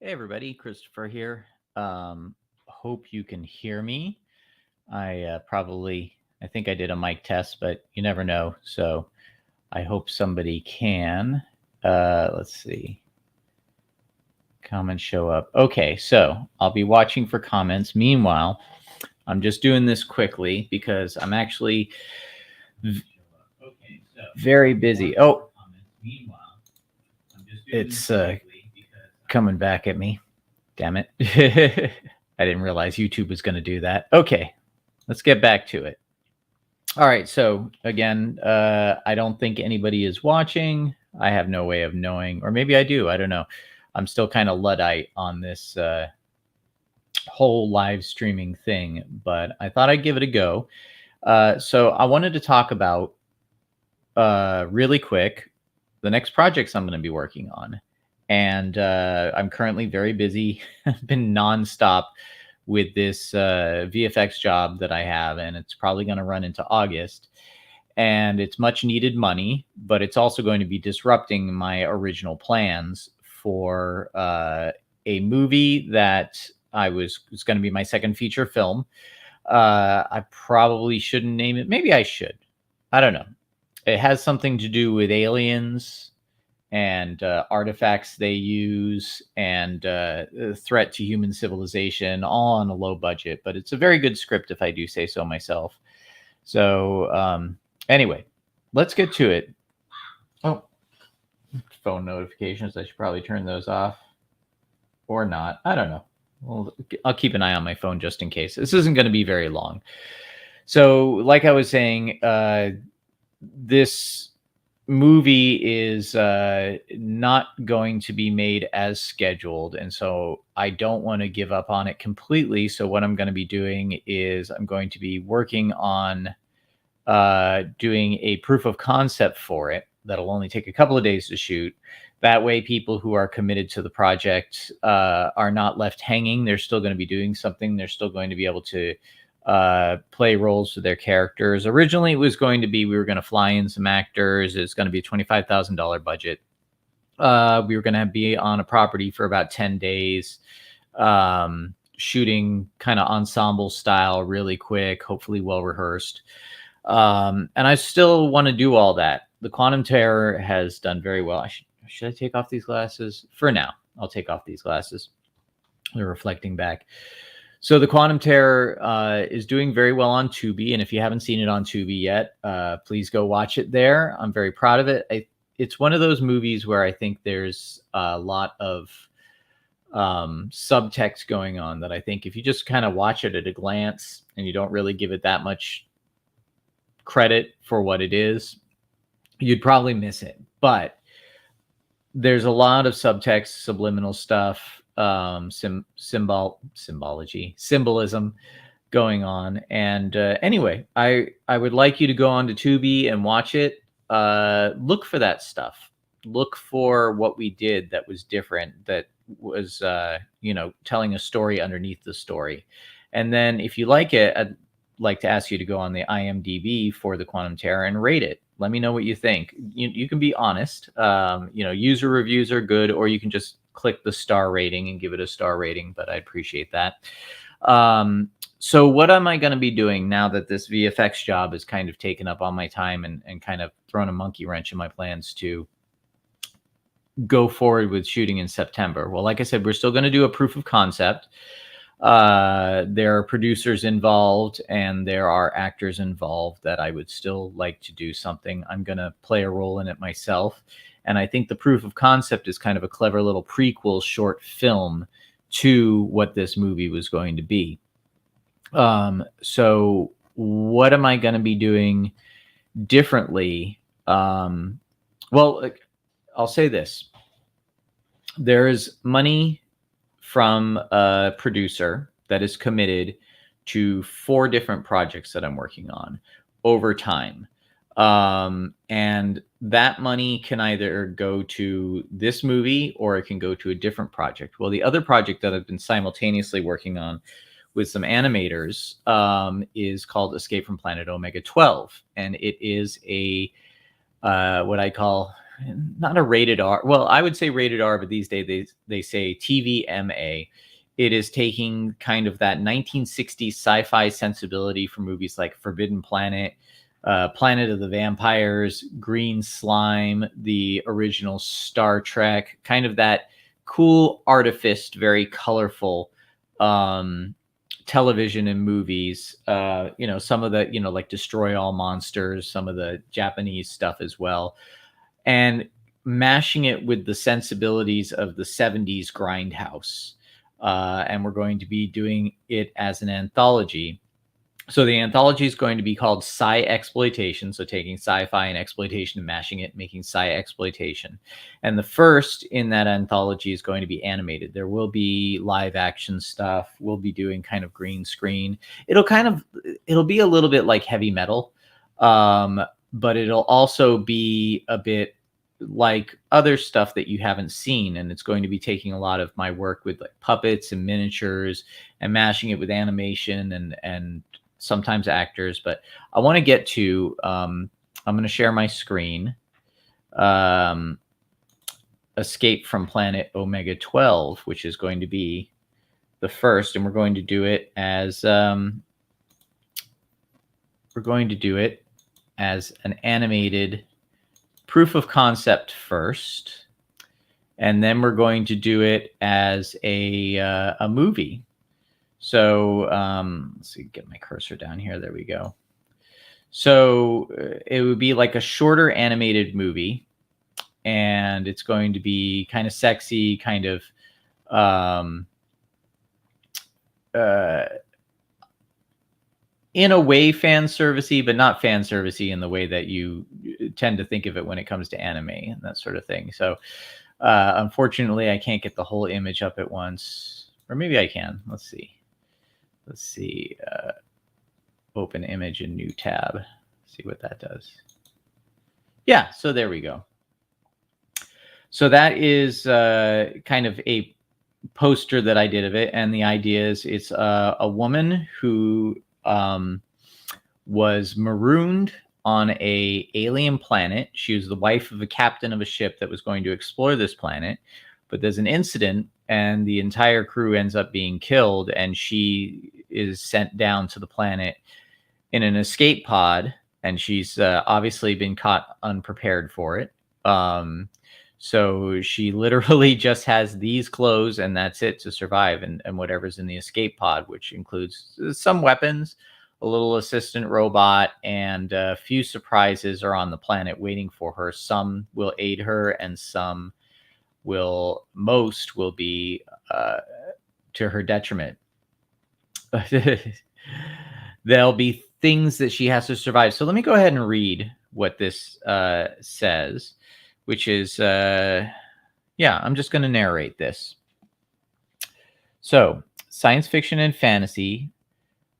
Hey everybody, Christopher here. Hope you can hear me. I think I did a mic test, but you never know. So I hope somebody can. Let's see. Comments show up. Okay, so I'll be watching for comments. Meanwhile, I'm just doing this quickly because I'm actually very busy. Oh, it's coming back at me. Damn it. I didn't realize YouTube was going to do that. Okay, let's get back to it. All right. So, again, I don't think anybody is watching. I have no way of knowing, or maybe I do. I don't know. I'm still kind of Luddite on this whole live streaming thing, but I thought I'd give it a go. So, I wanted to talk about really quick the next projects I'm going to be working on. And I'm currently very busy. I've been nonstop with this VFX job that I have, and it's probably going to run into August. And it's much needed money, but it's also going to be disrupting my original plans for a movie that was going to be my second feature film. I probably shouldn't name it. Maybe I should. I don't know. It has something to do with aliens and artifacts they use and threat to human civilization, all on a low budget. But it's a very good script, if I do say so myself. So anyway, let's get to it. Oh, phone notifications. I should probably turn those off or not. I don't know. Well, I'll keep an eye on my phone just in case. This isn't going to be very long. So, like I was saying, this movie is not going to be made as scheduled, and so I don't want to give up on it completely. So what I'm going to be doing is I'm going to be working on doing a proof of concept for it that'll only take a couple of days to shoot. That way people who are committed to the project are not left hanging. They're still going to be doing something. They're still going to be able to play roles for their characters. Originally, it was going to be we were going to fly in some actors. It's going to be a $25,000 budget. We were going to be on a property for about 10 days, shooting kind of ensemble style, really quick, hopefully well rehearsed. And I still want to do all that. The Quantum Terror has done very well. Should I take off these glasses? For now, I'll take off these glasses. They're reflecting back. So the Quantum Terror is doing very well on Tubi, and if you haven't seen it on Tubi yet, please go watch it there. I'm very proud of it. It's one of those movies where I think there's a lot of subtext going on that I think if you just kind of watch it at a glance and you don't really give it that much credit for what it is, you'd probably miss it. But there's a lot of subtext, subliminal stuff, symbolism going on. And anyway, I would like you to go on to Tubi and watch it. Look for that stuff. Look for what we did that was different, that was telling a story underneath the story. And then if you like it, I'd like to ask you to go on the IMDb for the Quantum Terror and rate it. Let me know what you think. You can be honest. User reviews are good, or you can just click the star rating and give it a star rating, but I appreciate that. So what am I going to be doing now that this VFX job has kind of taken up all my time and kind of thrown a monkey wrench in my plans to go forward with shooting in September? Well, like I said, we're still going to do a proof of concept. There are producers involved and there are actors involved that I would still like to do something. I'm going to play a role in it myself. And I think the proof of concept is kind of a clever little prequel short film to what this movie was going to be. So what am I going to be doing differently? Well, I'll say this. There is money from a producer that is committed to 4 different projects that I'm working on over time. And that money can either go to this movie or it can go to a different project. Well, the other project that I've been simultaneously working on with some animators is called Escape from Planet Omega-12. And it is a what I call not a rated R. Well, I would say rated R, but these days they say TVMA. It is taking kind of that 1960s sci-fi sensibility from movies like Forbidden Planet, Planet of the Vampires, Green Slime, the original Star Trek, kind of that cool artifice, very colorful television and movies. Some of the, like Destroy All Monsters, some of the Japanese stuff as well, and mashing it with the sensibilities of the 70s grindhouse. And we're going to be doing it as an anthology. So the anthology is going to be called Sci-Exploitation. So taking sci-fi and exploitation and mashing it, making Sci-Exploitation. And the first in that anthology is going to be animated. There will be live action stuff. We'll be doing kind of green screen. It'll be a little bit like heavy metal, but it'll also be a bit like other stuff that you haven't seen. And it's going to be taking a lot of my work with like puppets and miniatures and mashing it with animation and sometimes actors. But I want to get to, I'm going to share my screen, Escape from Planet Omega-12, which is going to be the first. And we're going to do it as, an animated proof of concept first, and then we're going to do it as a movie. So let's see, get my cursor down here. There we go. So it would be like a shorter animated movie, and it's going to be kind of sexy, kind of in a way fan servicey, but not fan servicey in the way that you tend to think of it when it comes to anime and that sort of thing. So unfortunately, I can't get the whole image up at once, or maybe I can. Let's see. Open image in new tab. See what that does. Yeah, so there we go. So that is kind of a poster that I did of it, and the idea is it's a woman who was marooned on a alien planet. She was the wife of a captain of a ship that was going to explore this planet, but there's an incident and the entire crew ends up being killed, and she is sent down to the planet in an escape pod, and she's obviously been caught unprepared for it. So she literally just has these clothes and that's it to survive, and whatever's in the escape pod, which includes some weapons, a little assistant robot, and a few surprises are on the planet waiting for her. Some will aid her and most will be to her detriment. There'll be things that she has to survive. So let me go ahead and read what this says, which is, I'm just going to narrate this. So, science fiction and fantasy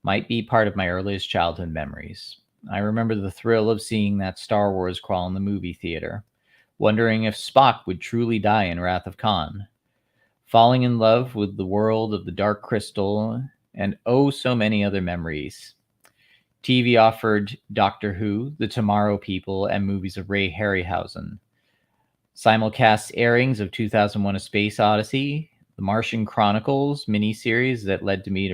might be part of my earliest childhood memories. I remember the thrill of seeing that Star Wars crawl in the movie theater, wondering if Spock would truly die in Wrath of Khan, falling in love with the world of the Dark Crystal, and oh, so many other memories. TV offered Doctor Who, The Tomorrow People, and movies of Ray Harryhausen. Simulcast airings of 2001: A Space Odyssey, The Martian Chronicles miniseries that led me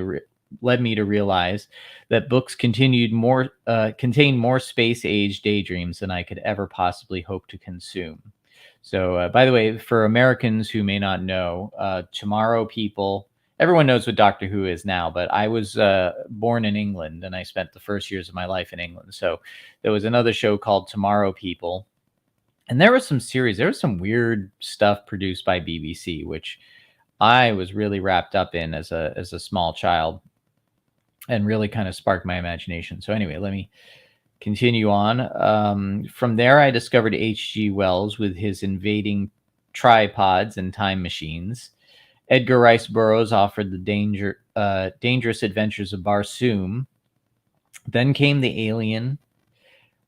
to realize that books contained more space-age daydreams than I could ever possibly hope to consume. So, by the way, for Americans who may not know, Tomorrow People, everyone knows what Doctor Who is now, but I was born in England, and I spent the first years of my life in England. So there was another show called Tomorrow People, and there was some weird stuff produced by BBC, which I was really wrapped up in as a small child, and really kind of sparked my imagination. So anyway, let me continue on. From there, I discovered H.G. Wells with his invading tripods and time machines. Edgar Rice Burroughs offered the dangerous adventures of Barsoom. Then came the Alien,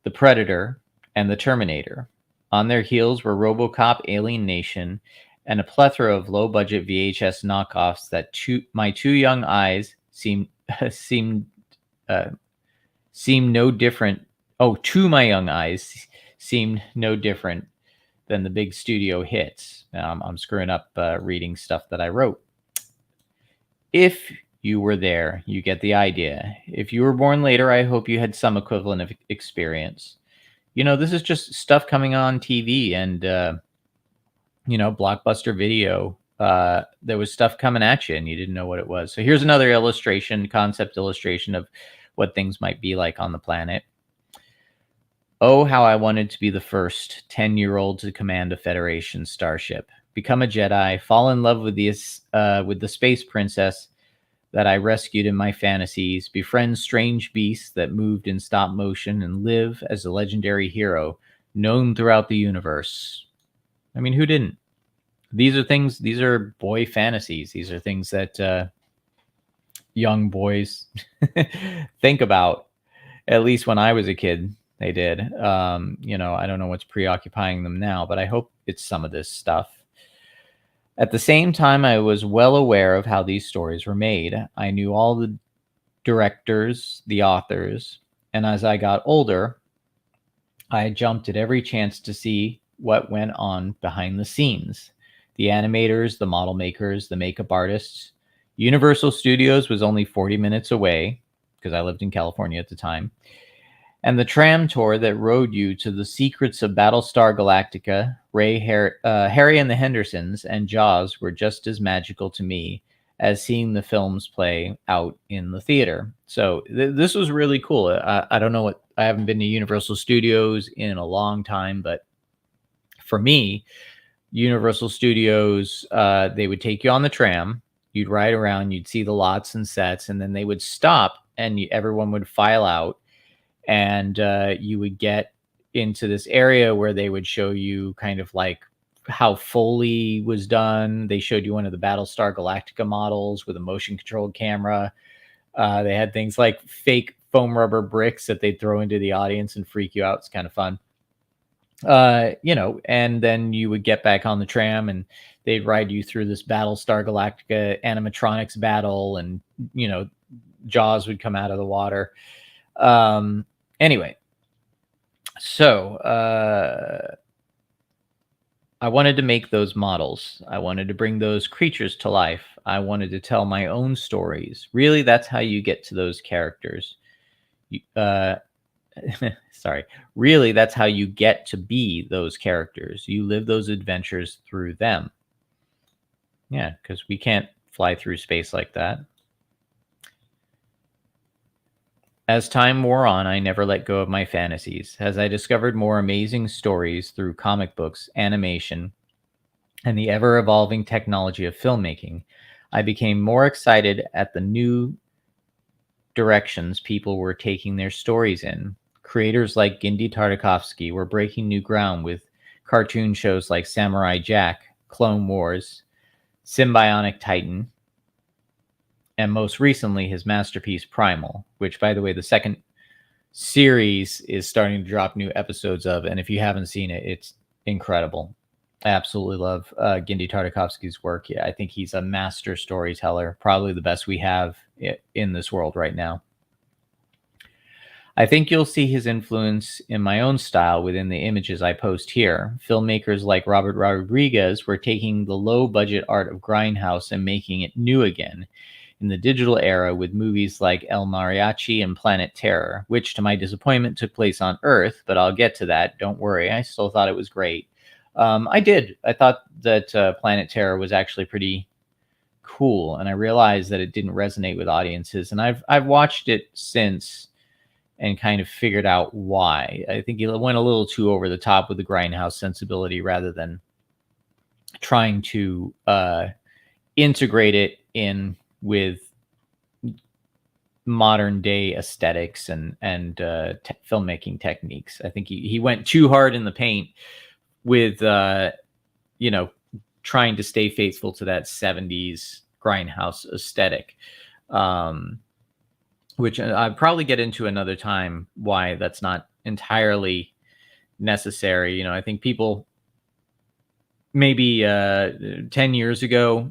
the Predator, and the Terminator. On their heels were RoboCop, Alien Nation, and a plethora of low-budget VHS knockoffs that my two young eyes seemed no different. Oh, to my young eyes seemed no different than the big studio hits. I'm screwing up reading stuff that I wrote. If you were there, you get the idea. If you were born later, I hope you had some equivalent of experience. This is just stuff coming on TV and, Blockbuster Video. There was stuff coming at you and you didn't know what it was. So here's another concept illustration of what things might be like on the planet. Oh, how I wanted to be the first 10-year-old to command a Federation starship, become a Jedi, fall in love with the space princess that I rescued in my fantasies, befriend strange beasts that moved in stop motion, and live as a legendary hero known throughout the universe. I mean, who didn't? These are boy fantasies. These are things that young boys think about. At least when I was a kid, they did. I don't know what's preoccupying them now, but I hope it's some of this stuff. At the same time, I was well aware of how these stories were made. I knew all the directors, the authors, and as I got older, I jumped at every chance to see what went on behind the scenes. The animators, the model makers, the makeup artists. Universal Studios was only 40 minutes away, because I lived in California at the time. And the tram tour that rode you to the secrets of Battlestar Galactica, Harry and the Hendersons, and Jaws were just as magical to me as seeing the films play out in the theater. So this was really cool. I don't know I haven't been to Universal Studios in a long time, but for me, Universal Studios, they would take you on the tram, you'd ride around, you'd see the lots and sets, and then they would stop and everyone would file out. And you would get into this area where they would show you kind of like how Foley was done. They showed you one of the Battlestar Galactica models with a motion controlled camera. They had things like fake foam rubber bricks that they'd throw into the audience and freak you out. It's kind of fun. And then you would get back on the tram and they'd ride you through this Battlestar Galactica animatronics battle, and, Jaws would come out of the water. Anyway, so I wanted to make those models. I wanted to bring those creatures to life. I wanted to tell my own stories. Really, that's how you get to those characters. Sorry. Really, that's how you get to be those characters. You live those adventures through them. Yeah, because we can't fly through space like that. As time wore on, I never let go of my fantasies, as I discovered more amazing stories through comic books, animation, and the ever-evolving technology of filmmaking. I became more excited at the new directions people were taking their stories in. Creators like Genndy Tartakovsky were breaking new ground with cartoon shows like Samurai Jack, Clone Wars, Symbionic Titan, and most recently his masterpiece Primal, which, by the way, the second series is starting to drop new episodes of, and if you haven't seen it, it's incredible. I absolutely love Genndy Tartakovsky's work. Yeah, I think he's a master storyteller, probably the best we have in this world right now. I think you'll see his influence in my own style within the images I post here. Filmmakers like Robert Rodriguez were taking the low-budget art of Grindhouse and making it new again in the digital era with movies like El Mariachi and Planet Terror, which to my disappointment took place on Earth, but I'll get to that. Don't worry. I still thought it was great. I did. I thought that Planet Terror was actually pretty cool, and I realized that it didn't resonate with audiences, and I've watched it since and kind of figured out why. I think he went a little too over the top with the Grindhouse sensibility rather than trying to integrate it in with modern day aesthetics and filmmaking techniques. I think he went too hard in the paint with trying to stay faithful to that 70s Grindhouse aesthetic, which I'll probably get into another time why that's not entirely necessary. I think people maybe 10 years ago,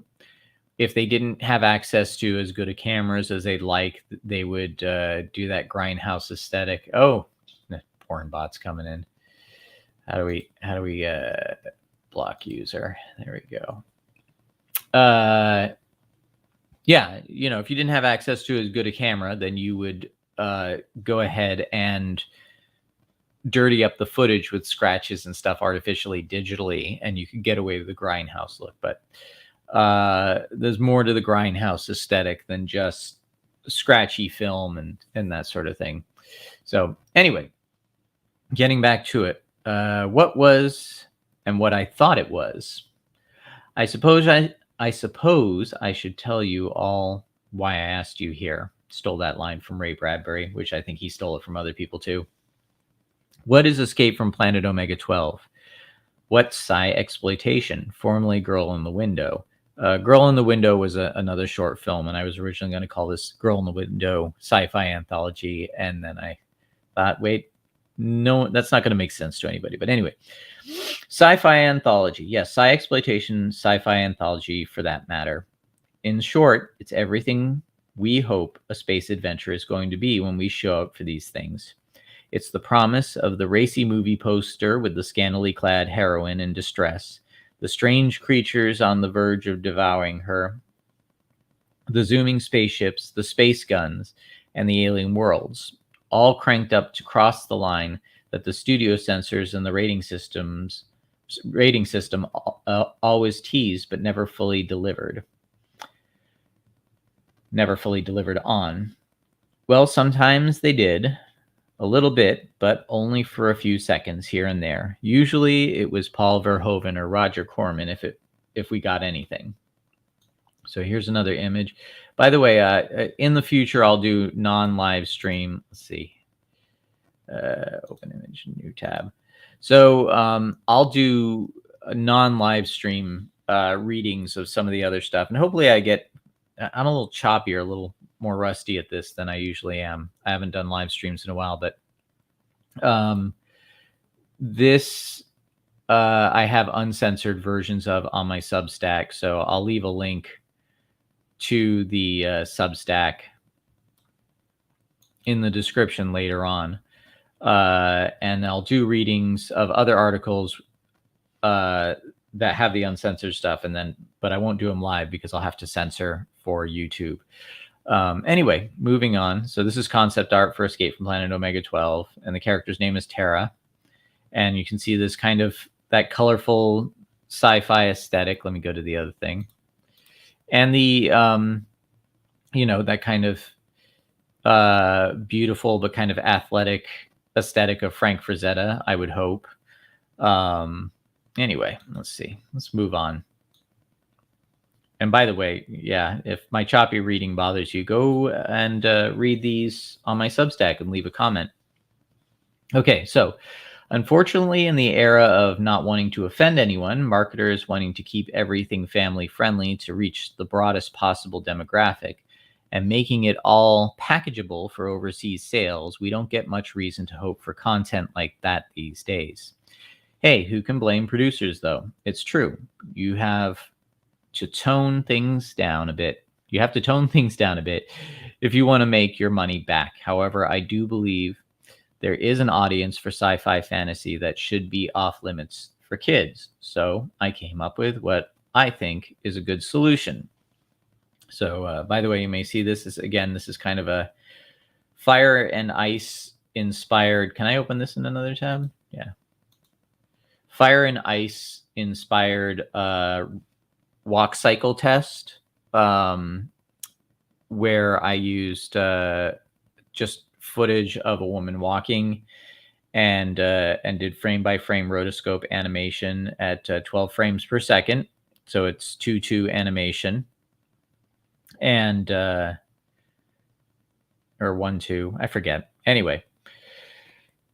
if they didn't have access to as good a cameras as they'd like, they would do that Grindhouse aesthetic. Oh, the porn bot's coming in. How do we block user? There we go. Yeah, you know, if you didn't have access to as good a camera, then you would go ahead and dirty up the footage with scratches and stuff artificially, digitally, and you could get away with the grindhouse look. But there's more to the grindhouse aesthetic than just scratchy film and that sort of thing. So anyway, getting back to it, what was and what I thought it was. I suppose I should tell you all why I asked you here. Stole that line from Ray Bradbury, which I think he stole it from other people too. What is Escape from Planet Omega-12? What's Sci-Exploitation, formerly Girl in the Window? Girl in the Window was another short film, and I was originally going to call this Girl in the Window Sci-Fi Anthology, and then I thought, wait, no, that's not going to make sense to anybody. But anyway, Sci-Fi Anthology. Yes, Sci-Exploitation, Sci-Fi Anthology for that matter. In short, it's everything we hope a space adventure is going to be when we show up for these things. It's the promise of the racy movie poster with the scantily clad heroine in distress, the strange creatures on the verge of devouring her, the zooming spaceships, the space guns, and the alien worlds, all cranked up to cross the line that the studio censors and the rating system always teased but never fully delivered. Never fully delivered on. Well, sometimes they did. A little bit, but only for a few seconds here and there. Usually it was Paul Verhoeven or Roger Corman if we got anything. So here's another image. By the way, in the future, I'll do non-live stream. Let's see. Open image, new tab. So I'll do a non-live stream readings of some of the other stuff. And hopefully I'm a little choppier, a little more rusty at this than I usually am. I haven't done live streams in a while, but this I have uncensored versions of on my Substack. So I'll leave a link to the Substack in the description later on. And I'll do readings of other articles that have the uncensored stuff, but I won't do them live because I'll have to censor for YouTube. Anyway, moving on. So this is concept art for Escape from Planet Omega-12, and the character's name is Tara. And you can see this kind of that colorful sci-fi aesthetic. Let me go to the other thing. And the, that kind of beautiful but kind of athletic aesthetic of Frank Frazetta, I would hope. Anyway, let's see. Let's move on. And by the way, yeah, if my choppy reading bothers you, go and read these on my Substack and leave a comment. Okay, so unfortunately, in the era of not wanting to offend anyone, marketers wanting to keep everything family friendly to reach the broadest possible demographic, and making it all packageable for overseas sales, we don't get much reason to hope for content like that these days. Hey, who can blame producers, though? It's true. You have to tone things down a bit. You have to tone things down a bit if you want to make your money back. However, I do believe there is an audience for sci-fi fantasy that should be off limits for kids. So I came up with what I think is a good solution. So, by the way, you may see this is kind of a Fire and Ice inspired. Can I open this in another tab? Yeah. Fire and Ice inspired walk cycle test, where I used just footage of a woman walking and did frame by frame rotoscope animation at 12 frames per second. So it's 2:2 animation. And or 1:2, I forget. Anyway,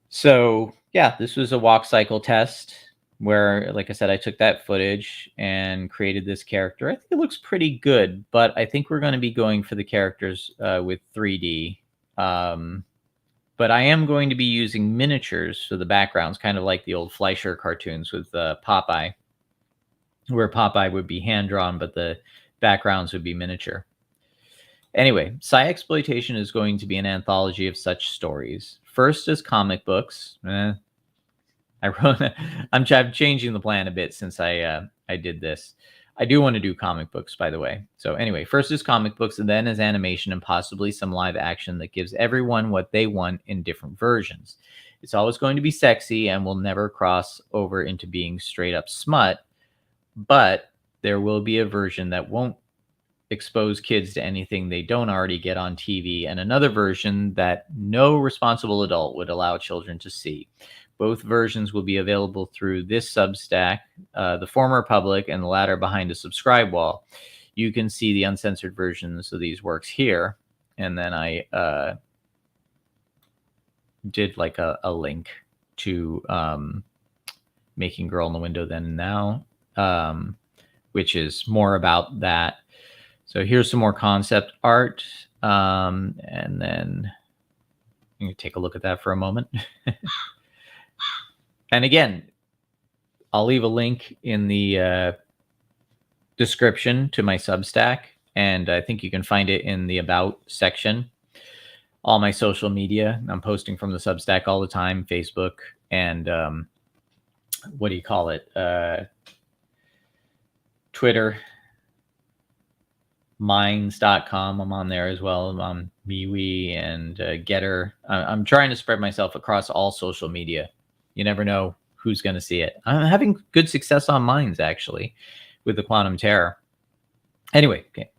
so yeah, this was a walk cycle test where, like I said, I took that footage and created this character. I think it looks pretty good, but I think we're going to be going for the characters with 3D. But I am going to be using miniatures for the backgrounds, kind of like the old Fleischer cartoons with Popeye, where Popeye would be hand-drawn, but the backgrounds would be miniature. Anyway, Sci-Exploitation is going to be an anthology of such stories. First as comic books, I wrote. I'm changing the plan a bit since I did this. I do want to do comic books, by the way. So anyway, first is comic books, and then is animation and possibly some live action that gives everyone what they want in different versions. It's always going to be sexy and will never cross over into being straight up smut, but there will be a version that won't expose kids to anything they don't already get on TV, and another version that no responsible adult would allow children to see. Both versions will be available through this Substack, the former public and the latter behind a subscribe wall. You can see the uncensored versions of these works here. And then I did like a link to Making Girl in the Window Then and Now, which is more about that. So here's some more concept art. And then you can take a look at that for a moment. And again, I'll leave a link in the description to my Substack, and I think you can find it in the About section. All my social media, I'm posting from the Substack all the time, Facebook, and what do you call it? Twitter, Minds.com. I'm on there as well. I'm on MeWe and Getter. I'm trying to spread myself across all social media. You never know who's going to see it. I'm having good success on Minds, actually, with the Quantum Terror. Anyway, okay.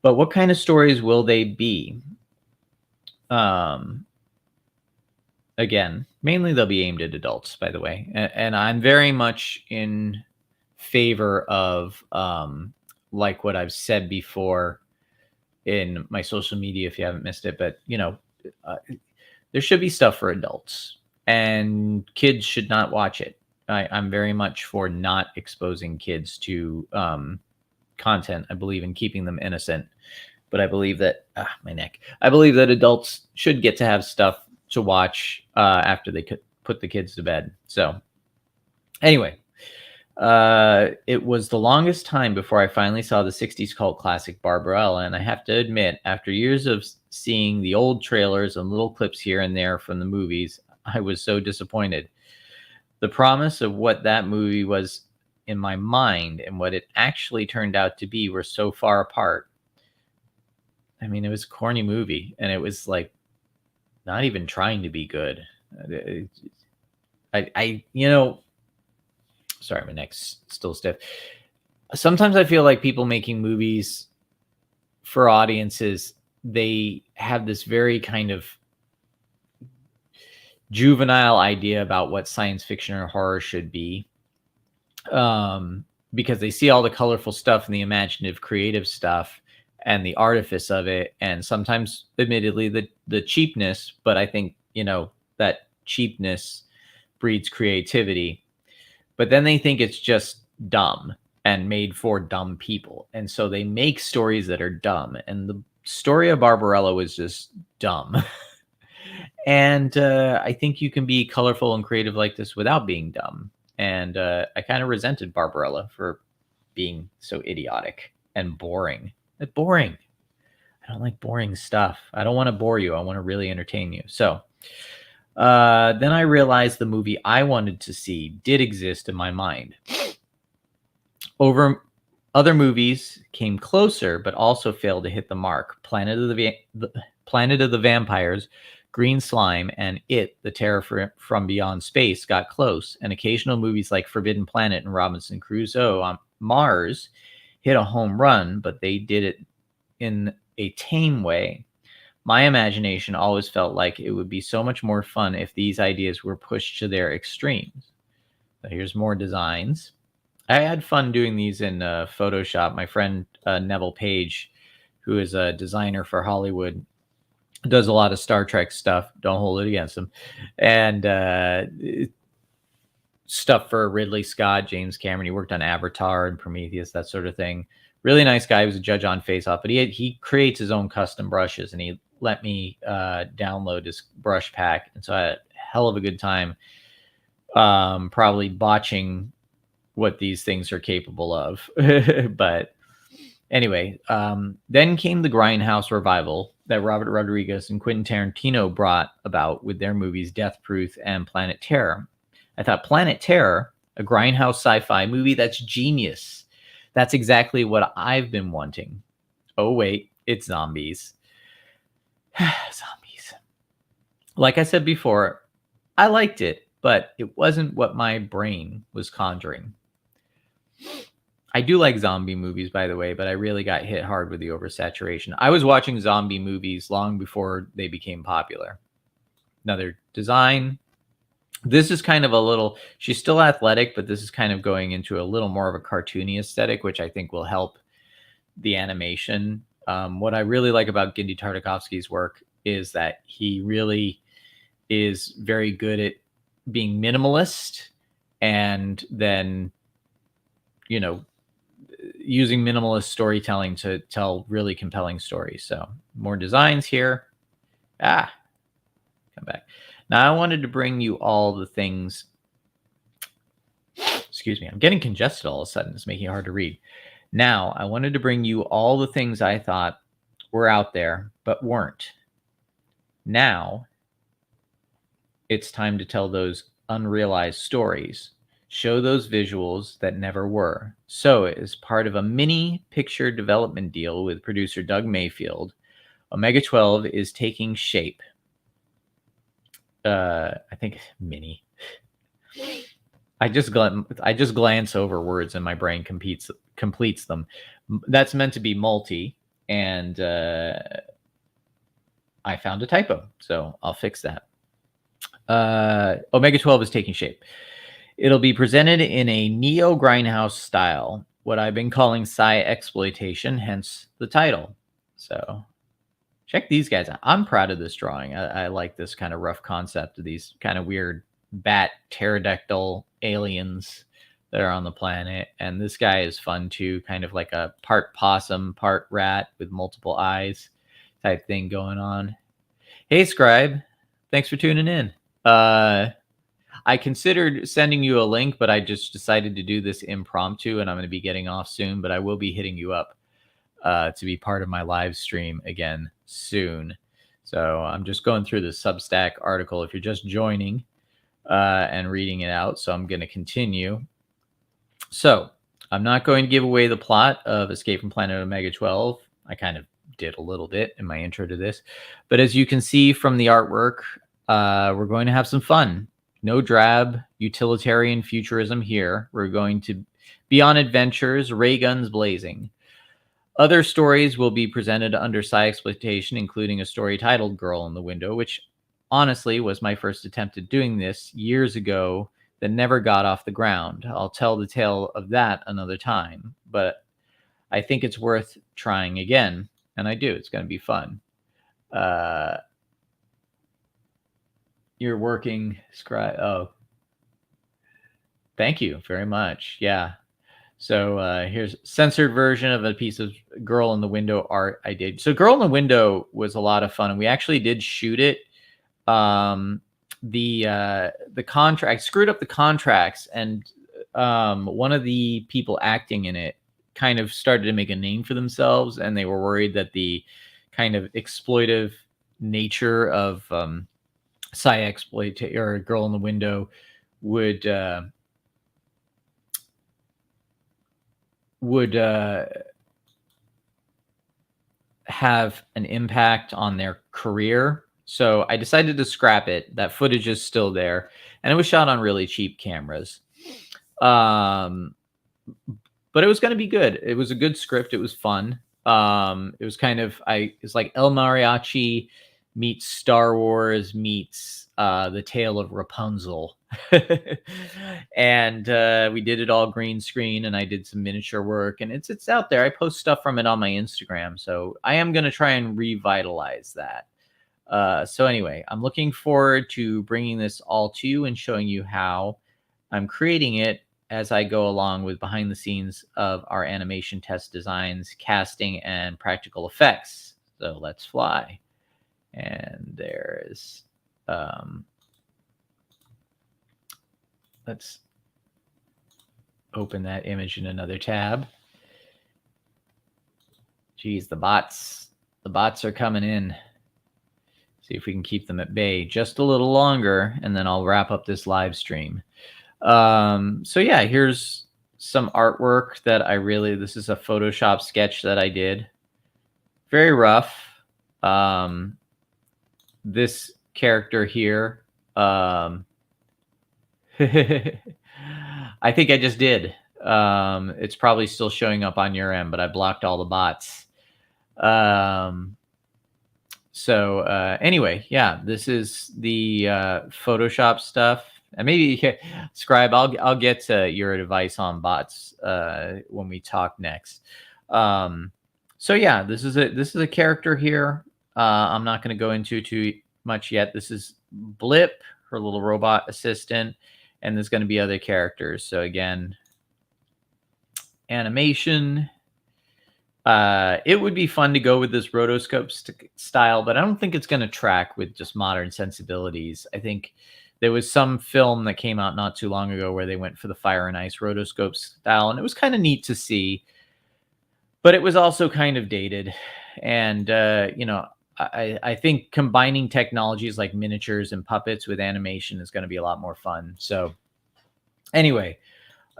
But what kind of stories will they be? Again, mainly they'll be aimed at adults, by the way. And I'm very much in favor of, like what I've said before in my social media, if you haven't missed it. But, there should be stuff for adults. And kids should not watch it. I'm very much for not exposing kids to content. I believe in keeping them innocent. But I believe that, my neck. I believe that adults should get to have stuff to watch after they could put the kids to bed. So anyway, it was the longest time before I finally saw the 60s cult classic Barbarella. And I have to admit, after years of seeing the old trailers and little clips here and there from the movies, I was so disappointed. The promise of what that movie was in my mind and what it actually turned out to be were so far apart. I mean, it was a corny movie, and it was like not even trying to be good. Sorry, my neck's still stiff. Sometimes I feel like people making movies for audiences, they have this very kind of juvenile idea about what science fiction or horror should be, because they see all the colorful stuff and the imaginative, creative stuff and the artifice of it, and sometimes, admittedly, the cheapness. But I think that cheapness breeds creativity. But then they think it's just dumb and made for dumb people, and so they make stories that are dumb. And the story of Barbarella was just dumb. And I think you can be colorful and creative like this without being dumb. And I kind of resented Barbarella for being so idiotic and boring. Boring. I don't like boring stuff. I don't want to bore you. I want to really entertain you. So then I realized the movie I wanted to see did exist in my mind. Other movies came closer, but also failed to hit the mark. Planet of the Vampires, Green Slime, and It, the Terror from Beyond Space got close, and occasional movies like Forbidden Planet and Robinson Crusoe on Mars hit a home run, but they did it in a tame way. My imagination always felt like it would be so much more fun if these ideas were pushed to their extremes. So here's more designs. I had fun doing these in Photoshop. My friend Neville Page, who is a designer for Hollywood, does a lot of Star Trek stuff. Don't hold it against him. And stuff for Ridley Scott, James Cameron. He worked on Avatar and Prometheus, that sort of thing. Really nice guy. He was a judge on Face Off, but he creates his own custom brushes, and he let me download his brush pack. And so I had a hell of a good time probably botching what these things are capable of. But anyway, then came the Grindhouse revival that Robert Rodriguez and Quentin Tarantino brought about with their movies Death Proof and Planet Terror. I thought Planet Terror, a grindhouse sci-fi movie that's genius. That's exactly what I've been wanting. Oh, wait, it's zombies. Zombies. Like I said before, I liked it, but it wasn't what my brain was conjuring. I do like zombie movies, by the way, but I really got hit hard with the oversaturation. I was watching zombie movies long before they became popular. Another design. This is kind of a little, she's still athletic, but this is kind of going into a little more of a cartoony aesthetic, which I think will help the animation. What I really like about Genndy Tartakovsky's work is that he really is very good at being minimalist and then, you know, using minimalist storytelling to tell really compelling stories. So more designs here. Come back. Now I wanted to bring you all the things. Excuse me. I'm getting congested all of a sudden. It's making it hard to read. Now I wanted to bring you all the things I thought were out there, but weren't. Now it's time to tell those unrealized stories. Show those visuals that never were. So, as part of a mini picture development deal with producer Doug Mayfield, Omega-12 is taking shape. I think mini. I just glance over words and my brain completes them. That's meant to be multi, and I found a typo, so I'll fix that. Omega-12 is taking shape. It'll be presented in a neo grindhouse style, what I've been calling Sci-Exploitation, hence the title. So check these guys out. I'm proud of this drawing. I like this kind of rough concept of these kind of weird bat pterodactyl aliens that are on the planet. And this guy is fun too, kind of like a part possum, part rat with multiple eyes type thing going on. Hey, Scribe. Thanks for tuning in. I considered sending you a link, but I just decided to do this impromptu, and I'm going to be getting off soon, but I will be hitting you up to be part of my live stream again soon. So I'm just going through the Substack article if you're just joining and reading it out. So I'm going to continue. So I'm not going to give away the plot of Escape from Planet Omega-12. I kind of did a little bit in my intro to this. But as you can see from the artwork, we're going to have some fun. No drab utilitarian futurism here. We're going to be on adventures, ray guns blazing. Other stories will be presented under Sci-Exploitation, including a story titled Girl in the Window, which honestly was my first attempt at doing this years ago that never got off the ground. I'll tell the tale of that another time, but I think it's worth trying again, and I do. It's going to be fun. You're working, Scribe. Oh, thank you very much. Yeah. So here's censored version of a piece of Girl in the Window art I did. So Girl in the Window was a lot of fun, and we actually did shoot it. The contract, I screwed up the contracts, and one of the people acting in it kind of started to make a name for themselves, and they were worried that the kind of exploitive nature of Sci-Exploitation or Girl in the Window would have an impact on their career. So I decided to scrap it. That footage is still there, and it was shot on really cheap cameras. But it was going to be good. It was a good script. It was fun. It was kind of, it's like El Mariachi meets Star Wars meets The Tale of Rapunzel. And we did it all green screen, and I did some miniature work, and it's out there. I post stuff from it on my Instagram, so I am going to try and revitalize that. So anyway, I'm looking forward to bringing this all to you and showing you how I'm creating it as I go along with behind the scenes of our animation test designs, casting, and practical effects. So let's fly. And there's, let's open that image in another tab. Geez, the bots are coming in. See if we can keep them at bay just a little longer, and then I'll wrap up this live stream. So yeah, here's some artwork that this is a Photoshop sketch that I did. Very rough. This character here, I think I just did. It's probably still showing up on your end, but I blocked all the bots. Anyway, yeah, this is the Photoshop stuff. And maybe Scribe, I'll get to your advice on bots when we talk next. So yeah, this is a character here. I'm not going to go into too much yet. This is Blip, her little robot assistant, and there's going to be other characters. So again, animation. It would be fun to go with this rotoscope style, but I don't think it's going to track with just modern sensibilities. I think there was some film that came out not too long ago where they went for the Fire and Ice rotoscope style, and it was kind of neat to see, but it was also kind of dated. And, I think combining technologies like miniatures and puppets with animation is going to be a lot more fun. So anyway,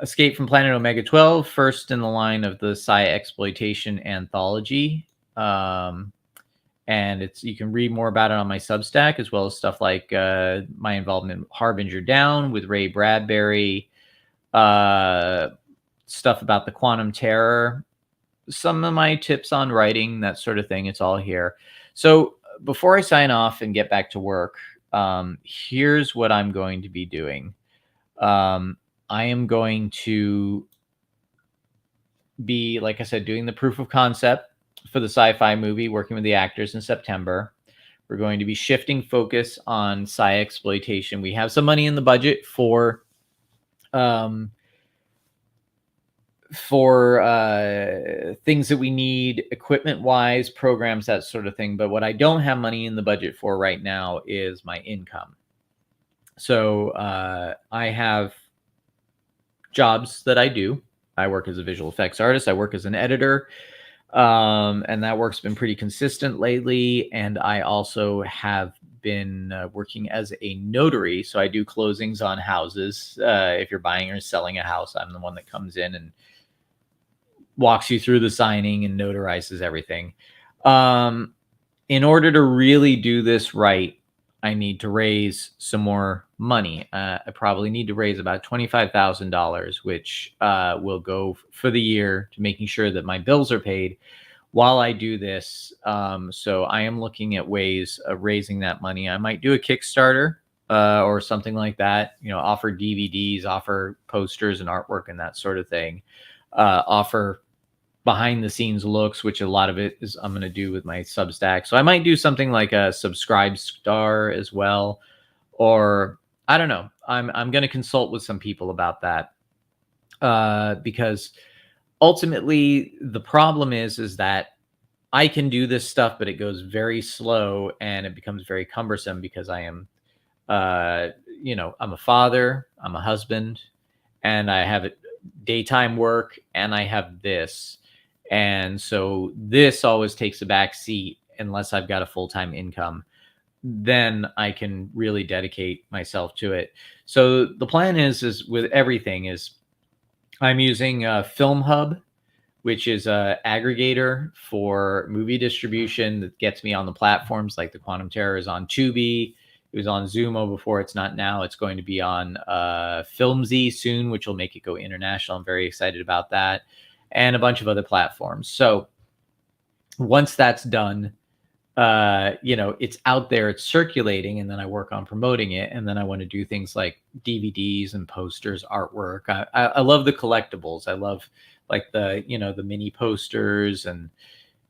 Escape from Planet Omega-12, first in the line of the Sci-Exploitation anthology. And you can read more about it on my Substack, as well as stuff like my involvement in Harbinger Down with Ray Bradbury, stuff about the Quantum Terror, some of my tips on writing, that sort of thing. It's all here. So before I sign off and get back to work, here's what I'm going to be doing. I am going to be, like I said, doing the proof of concept for the sci-fi movie, working with the actors in September. We're going to be shifting focus on Sci-Exploitation. We have some money in the budget for things that we need equipment-wise, programs, that sort of thing. But what I don't have money in the budget for right now is my income. So I have jobs that I do. I work as a visual effects artist. I work as an editor. And that work's been pretty consistent lately. And I also have been working as a notary. So I do closings on houses. If you're buying or selling a house, I'm the one that comes in and walks you through the signing and notarizes everything. In order to really do this right, I need to raise some more money. I probably need to raise about $25,000, which will go for the year to making sure that my bills are paid while I do this. So I am looking at ways of raising that money. I might do a Kickstarter or something like that, offer DVDs, offer posters and artwork and that sort of thing, offer behind the scenes looks, which a lot of it is I'm going to do with my Substack. So I might do something like a Subscribe Star as well, or I don't know. I'm going to consult with some people about that because ultimately the problem is that I can do this stuff, but it goes very slow and it becomes very cumbersome because I am, I'm a father, I'm a husband, and I have daytime work, and I have this. And so this always takes a back seat unless I've got a full-time income. Then I can really dedicate myself to it. So the plan is with everything is I'm using Film Hub, which is an aggregator for movie distribution that gets me on the platforms like the Quantum Terror is on Tubi. It was on Zumo before. It's not now. It's going to be on Filmzy soon, which will make it go international. I'm very excited about that. And a bunch of other platforms. So once that's done, it's out there, it's circulating, and then I work on promoting it. And then I want to do things like DVDs and posters, artwork. I love the collectibles. I love like the mini posters and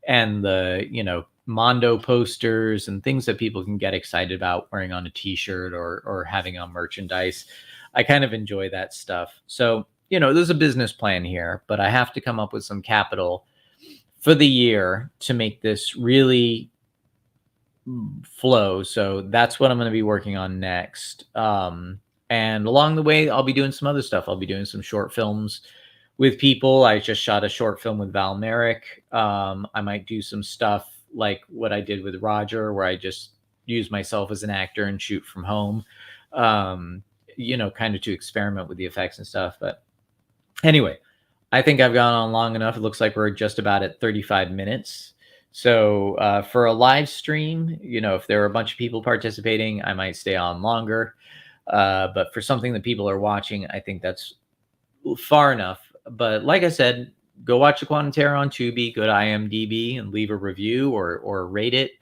the, Mondo posters and things that people can get excited about wearing on a t-shirt or having on merchandise. I kind of enjoy that stuff. So, there's a business plan here, but I have to come up with some capital for the year to make this really flow. So that's what I'm going to be working on next. And along the way, I'll be doing some other stuff. I'll be doing some short films with people. I just shot a short film with Val Merrick. I might do some stuff like what I did with Roger, where I just, use myself as an actor and shoot from home, kind of to experiment with the effects and stuff. But anyway, I think I've gone on long enough. It looks like we're just about at 35 minutes. So for a live stream, if there are a bunch of people participating, I might stay on longer. But for something that people are watching, I think that's far enough. But like I said, go watch the Quantum Terror on Tubi, go to IMDb and leave a review or rate it.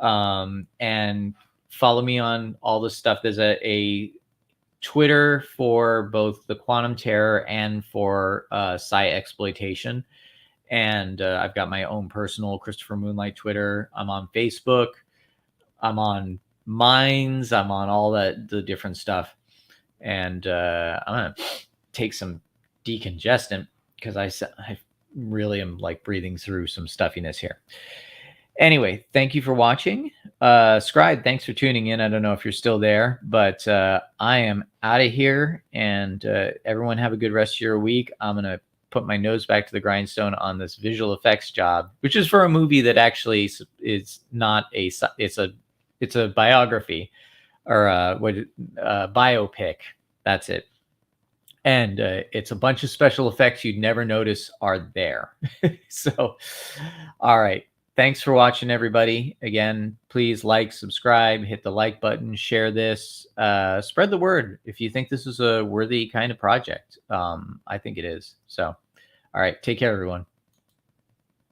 And follow me on all this stuff. There's a Twitter for both the Quantum Terror and for Sci-Exploitation. And I've got my own personal Christopher Moonlight Twitter. I'm on Facebook. I'm on Minds. I'm on all the different stuff. And I'm going to take some decongestant because I really am like breathing through some stuffiness here. Anyway, thank you for watching. Scribe, thanks for tuning in. I don't know if you're still there, but I am out of here. And everyone have a good rest of your week. I'm going to put my nose back to the grindstone on this visual effects job, which is for a movie that actually is not it's a biography or biopic. That's it. And it's a bunch of special effects you'd never notice are there. So, all right. Thanks for watching, everybody. Again, please like, subscribe, hit the like button, share this, spread the word if you think this is a worthy kind of project. I think it is. So, all right. Take care, everyone.